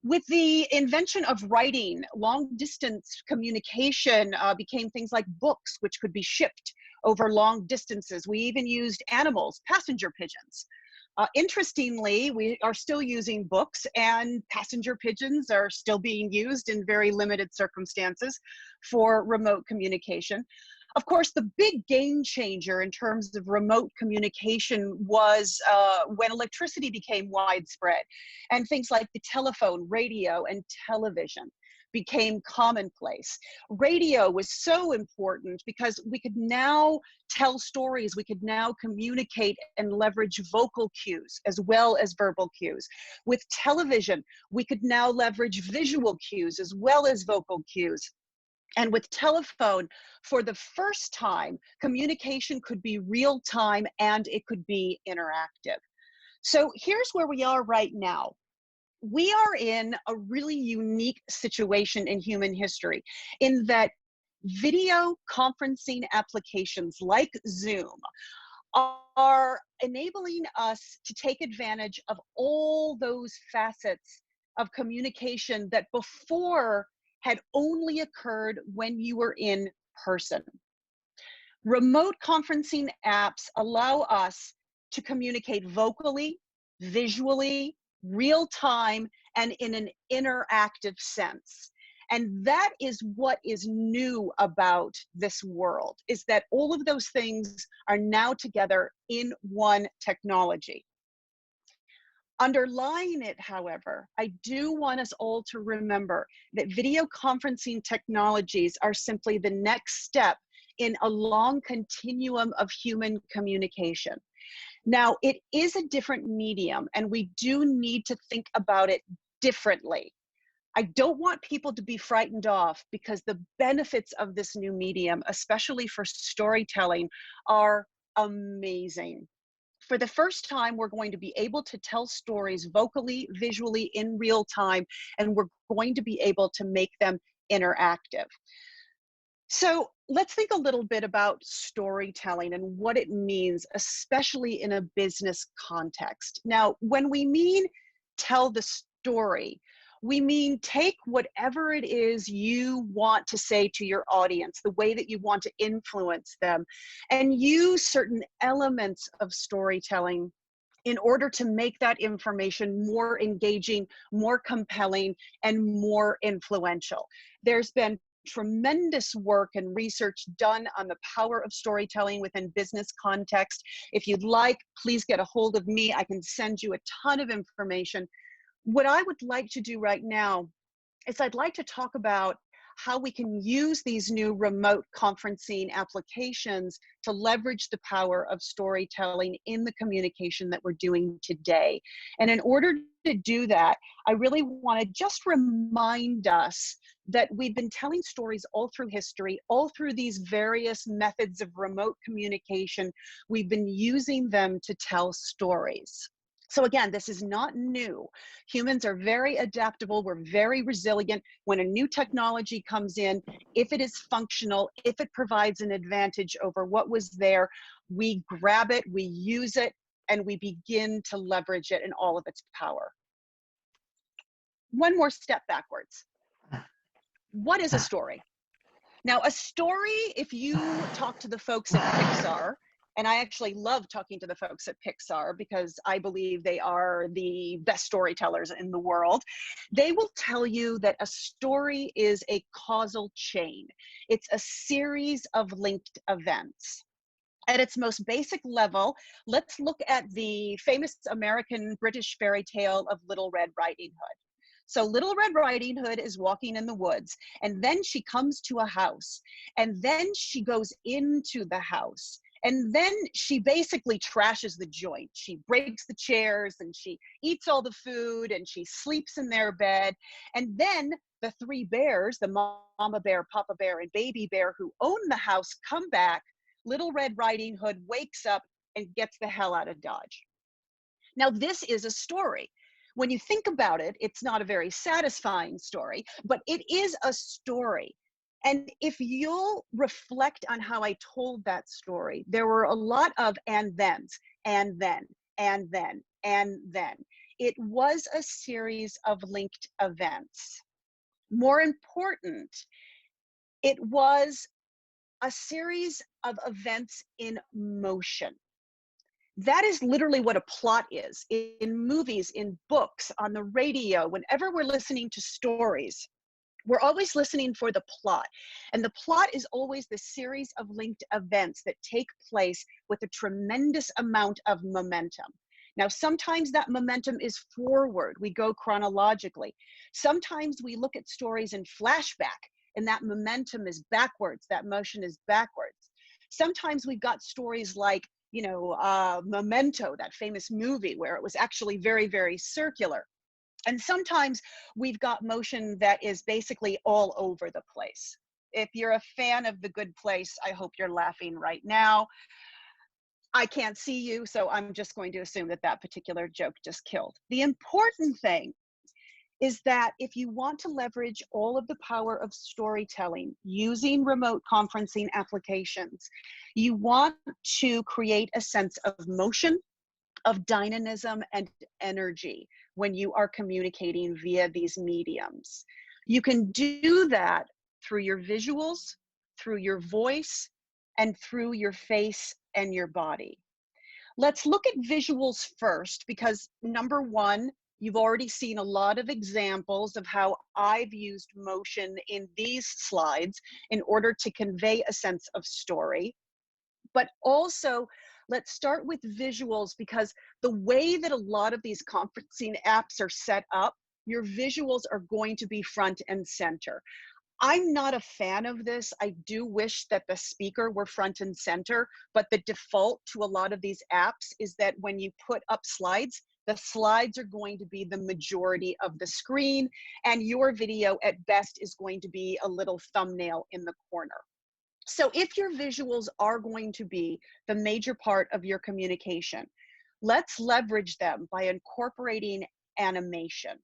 With the invention of writing, long distance communication became things like books, which could be shipped over long distances. We even used animals, passenger pigeons. Interestingly, we are still using books, and passenger pigeons are still being used in very limited circumstances for remote communication. Of course, the big game changer in terms of remote communication was when electricity became widespread and things like the telephone, radio, and television became commonplace. Radio was so important because we could now tell stories, we could now communicate and leverage vocal cues as well as verbal cues. With television, we could now leverage visual cues as well as vocal cues. And with telephone, for the first time, communication could be real time and it could be interactive. So here's where we are right now. We are in a really unique situation in human history in that video conferencing applications like Zoom are enabling us to take advantage of all those facets of communication that before had only occurred when you were in person. Remote conferencing apps allow us to communicate vocally, visually, real time, and in an interactive sense. And that is what is new about this world, is that all of those things are now together in one technology. Underlying it, however, I do want us all to remember that video conferencing technologies are simply the next step in a long continuum of human communication. Now, it is a different medium, and we do need to think about it differently. I don't want people to be frightened off because the benefits of this new medium, especially for storytelling, are amazing. For the first time, we're going to be able to tell stories vocally, visually, in real time, and we're going to be able to make them interactive. So let's think a little bit about storytelling and what it means, especially in a business context. Now, when we mean tell the story, we mean take whatever it is you want to say to your audience, the way that you want to influence them, and use certain elements of storytelling in order to make that information more engaging, more compelling, and more influential. There's been tremendous work and research done on the power of storytelling within business context. If you'd like, please get a hold of me. I can send you a ton of information. What I would like to do right now is I'd like to talk about how we can use these new remote conferencing applications to leverage the power of storytelling in the communication that we're doing today. And in order to do that, I really want to just remind us that we've been telling stories all through history, all through these various methods of remote communication. We've been using them to tell stories. So again, this is not new. Humans are very adaptable. We're very resilient. When a new technology comes in, if it is functional, if it provides an advantage over what was there, we grab it, we use it, and we begin to leverage it in all of its power. One more step backwards. What is a story? Now, a story, if you talk to the folks at Pixar, and I actually love talking to the folks at Pixar because I believe they are the best storytellers in the world, they will tell you that a story is a causal chain. It's a series of linked events. At its most basic level, let's look at the famous American British fairy tale of Little Red Riding Hood. So Little Red Riding Hood is walking in the woods, and then she comes to a house, and then she goes into the house, and then she basically trashes the joint. She breaks the chairs, and she eats all the food, and she sleeps in their bed. And then the three bears, the mama bear, papa bear, and baby bear who own the house, come back. Little Red Riding Hood wakes up and gets the hell out of Dodge. Now, this is a story. When you think about it, it's not a very satisfying story, but it is a story. And if you'll reflect on how I told that story, there were a lot of and thens, and then, and then, and then. It was a series of linked events. More important, it was a series of events in motion. That is literally what a plot is in movies, in books, on the radio. Whenever we're listening to stories, we're always listening for the plot. And the plot is always the series of linked events that take place with a tremendous amount of momentum. Now, sometimes that momentum is forward. We go chronologically. Sometimes we look at stories in flashback, and that momentum is backwards. That motion is backwards. Sometimes we've got stories like, Memento, that famous movie where it was actually very, very circular. And sometimes we've got motion that is basically all over the place. If you're a fan of The Good Place, I hope you're laughing right now. I can't see you, so I'm just going to assume that that particular joke just killed. The important thing is that if you want to leverage all of the power of storytelling using remote conferencing applications, you want to create a sense of motion, of dynamism, and energy when you are communicating via these mediums. You can do that through your visuals, through your voice, and through your face and your body. Let's look at visuals first, because number one, you've already seen a lot of examples of how I've used motion in these slides in order to convey a sense of story. But also, let's start with visuals, because the way that a lot of these conferencing apps are set up, your visuals are going to be front and center. I'm not a fan of this. I do wish that the speaker were front and center, but the default to a lot of these apps is that when you put up slides, the slides are going to be the majority of the screen, and your video at best is going to be a little thumbnail in the corner. So if your visuals are going to be the major part of your communication, let's leverage them by incorporating animation.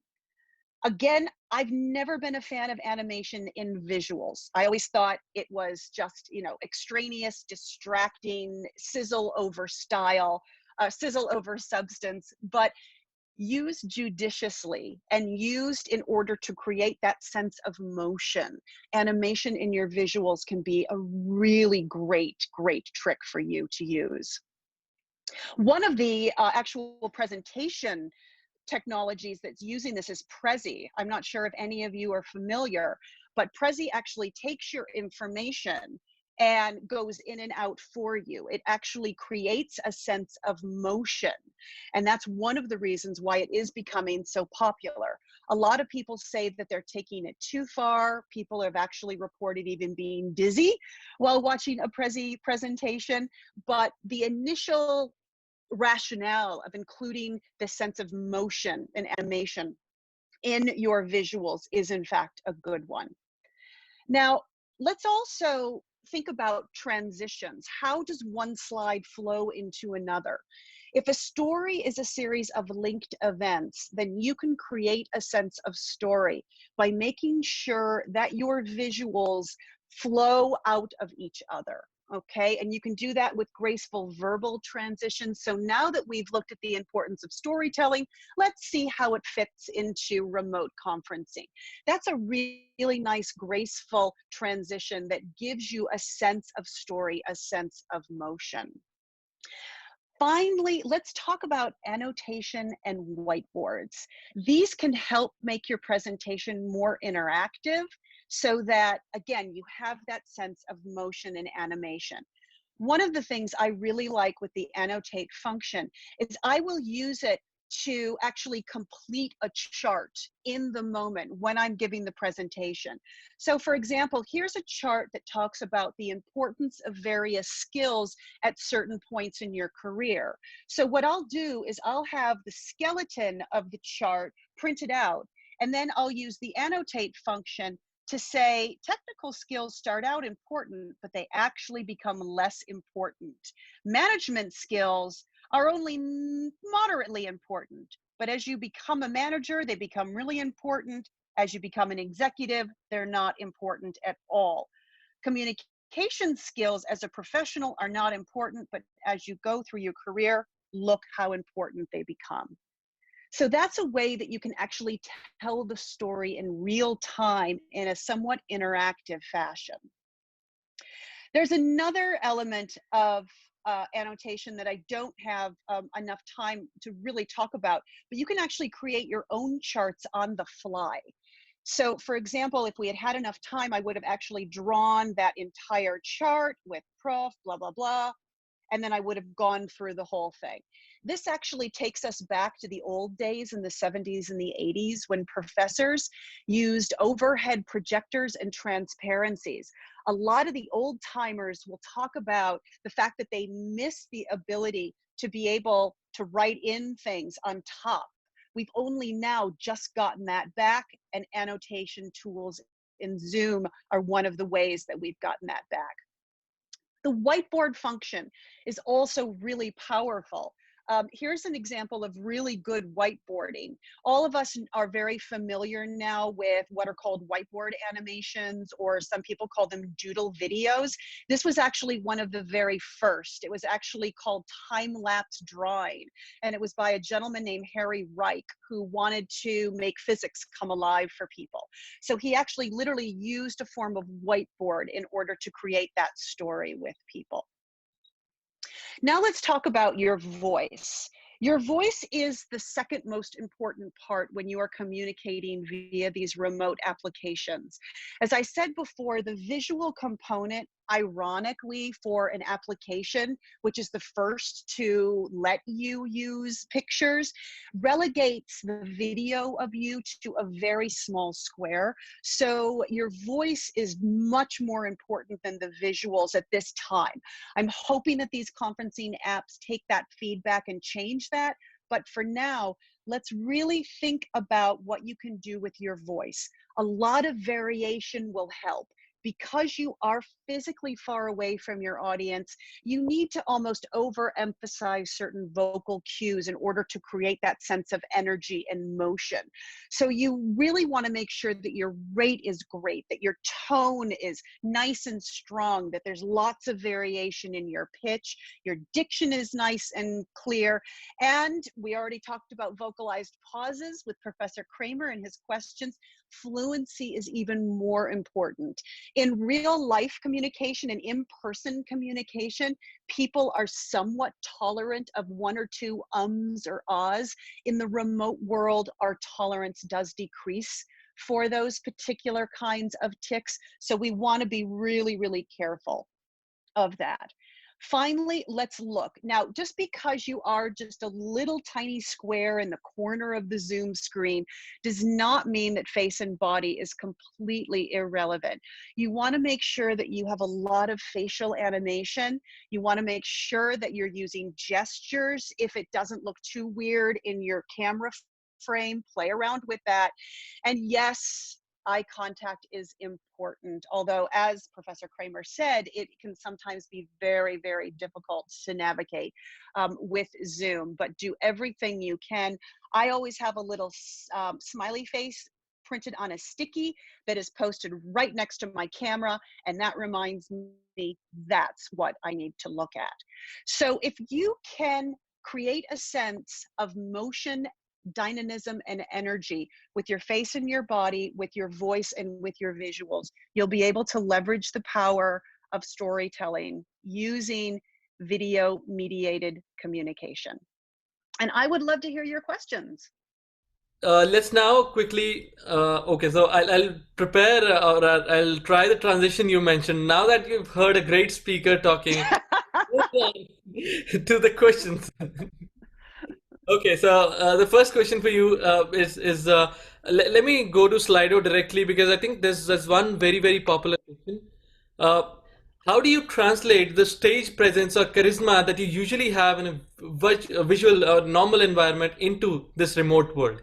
Again, I've never been a fan of animation in visuals. I always thought it was just, extraneous, distracting, sizzle over style, sizzle over substance, but used judiciously and used in order to create that sense of motion. Animation in your visuals can be a really great trick for you to use. One of the actual presentation technologies that's using this is Prezi. I'm not sure if any of you are familiar, but Prezi actually takes your information and goes in and out for you. It actually creates a sense of motion. And that's one of the reasons why it is becoming so popular. A lot of people say that they're taking it too far. People have actually reported even being dizzy while watching a presentation. But the initial rationale of including the sense of motion and animation in your visuals is in fact a good one. Now, let's also think about transitions. How does one slide flow into another? If a story is a series of linked events, then you can create a sense of story by making sure that your visuals flow out of each other. Okay, and you can do that with graceful verbal transitions. So now that we've looked at the importance of storytelling, let's see how it fits into remote conferencing. That's a really nice, graceful transition that gives you a sense of story, a sense of motion. Finally, let's talk about annotation and whiteboards. These can help make your presentation more interactive so that, again, you have that sense of motion and animation. One of the things I really like with the annotate function is I will use it to actually complete a chart in the moment when I'm giving the presentation. So for example, here's a chart that talks about the importance of various skills at certain points in your career. So what I'll do is I'll have the skeleton of the chart printed out, and then I'll use the annotate function to say technical skills start out important, but they actually become less important. Management skills are only moderately important, but as you become a manager, they become really important. As you become an executive, they're not important at all. Communication skills as a professional are not important, but as you go through your career, look how important they become. So that's a way that you can actually tell the story in real time in a somewhat interactive fashion. There's another element of annotation that I don't have enough time to really talk about, but you can actually create your own charts on the fly. So for example, if we had had enough time, I would have actually drawn that entire chart with prof, blah, blah, blah, and then I would have gone through the whole thing. This actually takes us back to the old days in the 70s and the 80s when professors used overhead projectors and transparencies. A lot of the old timers will talk about the fact that they miss the ability to be able to write in things on top. We've only now just gotten that back, and annotation tools in Zoom are one of the ways that we've gotten that back. The whiteboard function is also really powerful. Here's an example of really good whiteboarding. All of us are very familiar now with what are called whiteboard animations, or some people call them doodle videos. This was actually one of the very first. It was actually called time-lapse drawing, and it was by a gentleman named Harry Reich, who wanted to make physics come alive for people. So he actually literally used a form of whiteboard in order to create that story with people. Now let's talk about your voice. Your voice is the second most important part when you are communicating via these remote applications. As I said before, the visual component, ironically, for an application, which is the first to let you use pictures, relegates the video of you to a very small square. So your voice is much more important than the visuals at this time. I'm hoping that these conferencing apps take that feedback and change that. But for now, let's really think about what you can do with your voice. A lot of variation will help. Because you are physically far away from your audience, you need to almost overemphasize certain vocal cues in order to create that sense of energy and motion. So you really want to make sure that your rate is great, that your tone is nice and strong, that there's lots of variation in your pitch, your diction is nice and clear. And we already talked about vocalized pauses with Professor Kramer and his questions. Fluency is even more important. In real life communication and in-person communication, people are somewhat tolerant of one or two ums or ahs. In the remote world, our tolerance does decrease for those particular kinds of tics. So we want to be really, really careful. of that. Finally, let's look. Now, just because you are just a little tiny square in the corner of the Zoom screen does not mean that face and body is completely irrelevant. You want to make sure that you have a lot of facial animation. You want to make sure that you're using gestures. If it doesn't look too weird in your camera frame, play around with that. And yes, eye contact is important, although as Professor Kramer said, it can sometimes be very, very difficult to navigate with Zoom, but do everything you can. I always have a little smiley face printed on a sticky that is posted right next to my camera, and that reminds me that's what I need to look at. So if you can create a sense of motion, dynamism, and energy with your face and your body, with your voice and with your visuals, you'll be able to leverage the power of storytelling using video mediated communication. And I would love to hear your questions. Let's now quickly, okay, so I'll prepare or I'll try the transition you mentioned. Now that you've heard a great speaker talking, move on to the questions. Okay, so the first question for you is let me go to Slido directly because I think there's one very popular question. Uh, how do you translate the stage presence or charisma that you usually have in a visual or normal environment into this remote world?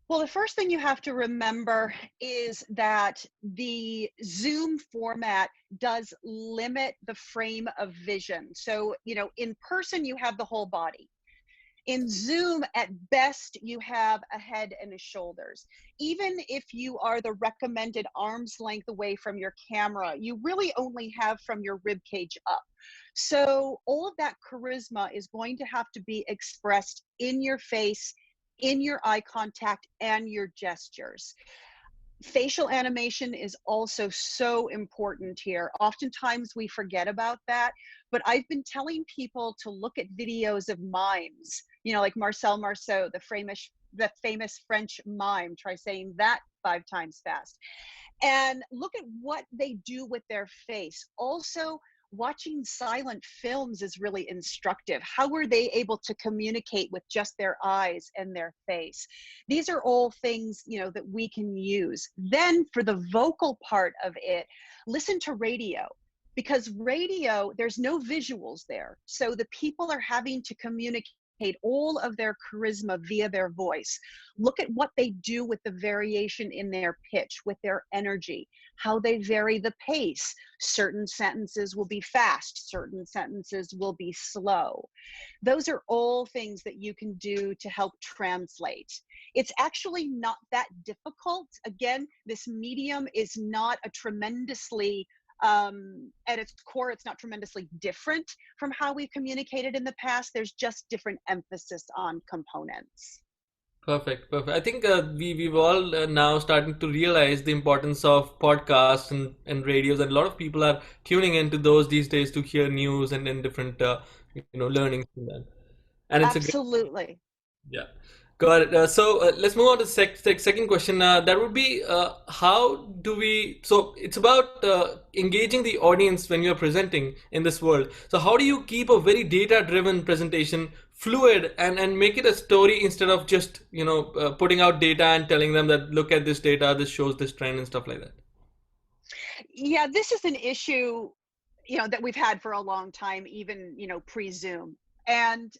Well, the first thing you have to remember is that the Zoom format does limit the frame of vision. So, in person, you have the whole body. In Zoom, at best, you have a head and a shoulders. Even if you are the recommended arm's length away from your camera, you really only have from your rib cage up. So all of that charisma is going to have to be expressed in your face, in your eye contact, and your gestures. Facial animation is also so important here. Oftentimes we forget about that, but I've been telling people to look at videos of mimes, like Marcel Marceau, the famous French mime. Try saying that 5 times fast. And look at what they do with their face. Also, watching silent films is really instructive. How were they able to communicate with just their eyes and their face? These are all things, that we can use. Then for the vocal part of it, listen to radio, because radio, there's no visuals there. So the people are having to communicate all of their charisma via their voice. Look at what they do with the variation in their pitch, with their energy, how they vary the pace. Certain sentences will be fast, certain sentences will be slow. Those are all things that you can do to help translate. It's actually not that difficult. Again, this medium is not a tremendously at its core, it's not tremendously different from how we've communicated in the past. There's just different emphasis on components. Perfect. I think we've all now starting to realize the importance of podcasts and radios, and a lot of people are tuning into those these days to hear news and different learnings from that. And it's a great, Absolutely. yeah. Got it. So let's move on to the second question. That would be how do we? So it's about engaging the audience when you're presenting in this world. So how do you keep a very data-driven presentation fluid and make it a story instead of just putting out data and telling them that look at this data, this shows this trend and stuff like that? Yeah, this is an issue, that we've had for a long time, even pre-Zoom. And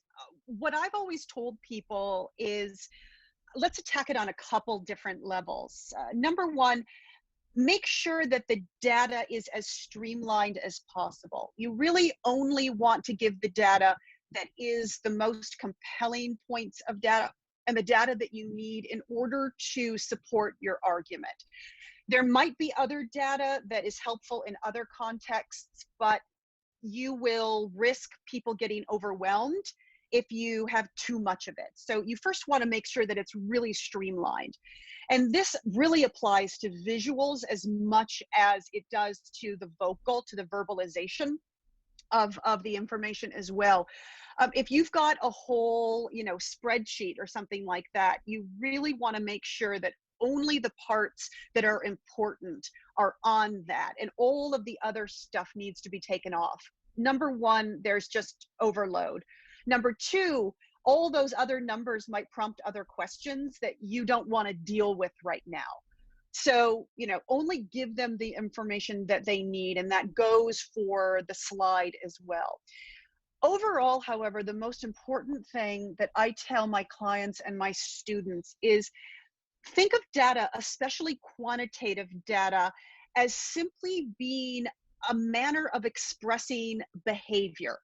what I've always told people is, let's attack it on a couple different levels. Number one, make sure that the data is as streamlined as possible. You really only want to give the data that is the most compelling points of data and the data that you need in order to support your argument. There might be other data that is helpful in other contexts, but you will risk people getting overwhelmed if you have too much of it. So you first want to make sure that it's really streamlined. And this really applies to visuals as much as it does to the vocal, to the verbalization of the information as well. If you've got a whole, spreadsheet or something like that, you really want to make sure that only the parts that are important are on that, and all of the other stuff needs to be taken off. Number one, there's just overload. Number two, all those other numbers might prompt other questions that you don't want to deal with right now. So, only give them the information that they need, and that goes for the slide as well. Overall, however, the most important thing that I tell my clients and my students is think of data, especially quantitative data, as simply being a manner of expressing behavior.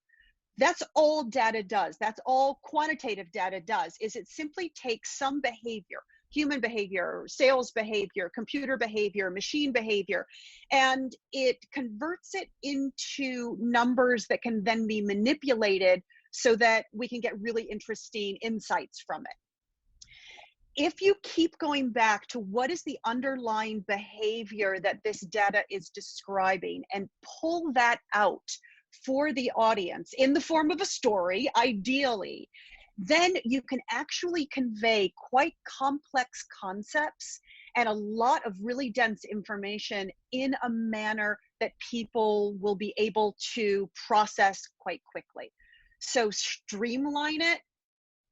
That's all data does. That's all quantitative data does, is it simply takes some behavior, human behavior, sales behavior, computer behavior, machine behavior, and it converts it into numbers that can then be manipulated so that we can get really interesting insights from it. If you keep going back to what is the underlying behavior that this data is describing and pull that out for the audience in the form of a story, ideally, then you can actually convey quite complex concepts and a lot of really dense information in a manner that people will be able to process quite quickly. So streamline it.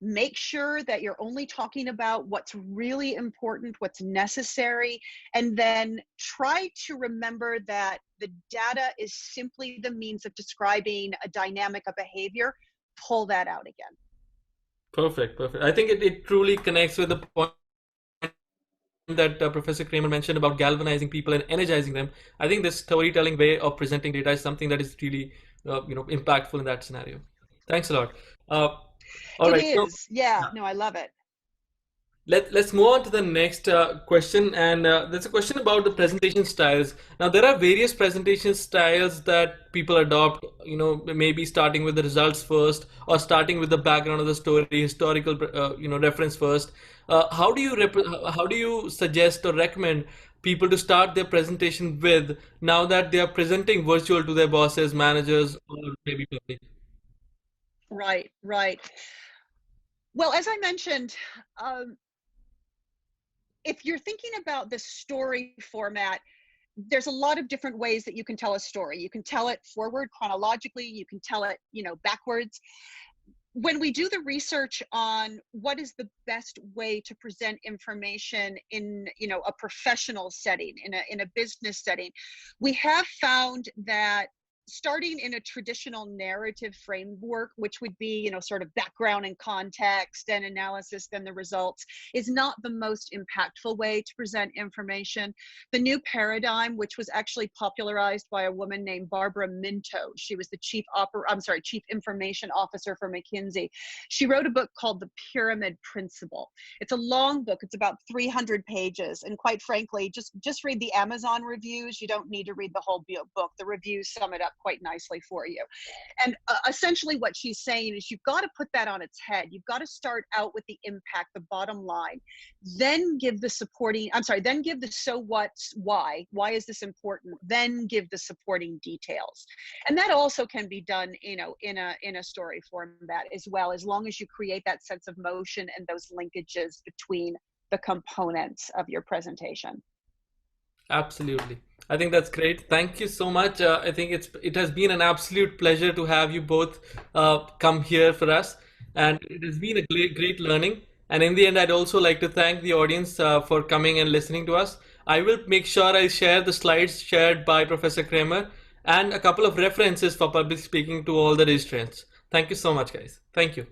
Make sure that you're only talking about what's really important, what's necessary, and then try to remember that the data is simply the means of describing a dynamic, a behavior. Pull that out again. Perfect. I think it truly connects with the point that Professor Kramer mentioned about galvanizing people and energizing them. I think this storytelling way of presenting data is something that is really, impactful in that scenario. Thanks a lot. All right. It is. Yeah. No, I love it. Let's move on to the next question, and there's a question about the presentation styles. Now, there are various presentation styles that people adopt, maybe starting with the results first, or starting with the background of the story, historical, reference first. How do you suggest or recommend people to start their presentation with, now that they are presenting virtual to their bosses, managers, or maybe public? Right. Well, as I mentioned, if you're thinking about the story format, there's a lot of different ways that you can tell a story. You can tell it forward chronologically, you can tell it, backwards. When we do the research on what is the best way to present information in, a professional setting, in a business setting, we have found that starting in a traditional narrative framework, which would be, sort of background and context and analysis, then the results, is not the most impactful way to present information. The new paradigm, which was actually popularized by a woman named Barbara Minto, she was the chief information officer for McKinsey. She wrote a book called The Pyramid Principle. It's a long book. It's about 300 pages. And quite frankly, just read the Amazon reviews. You don't need to read the whole book. The reviews sum it up quite nicely for you. And essentially what she's saying is you've got to put that on its head. You've got to start out with the impact, the bottom line, then give the so what, why is this important, then give the supporting details. And that also can be done, in a story format as well, as long as you create that sense of motion and those linkages between the components of your presentation. Absolutely. I think that's great. Thank you so much. I think it has been an absolute pleasure to have you both come here for us, and it has been a great learning. And in the end, I'd also like to thank the audience for coming and listening to us. I will make sure I share the slides shared by Professor Kramer and a couple of references for public speaking to all the registrants. Thank you so much, guys. Thank you.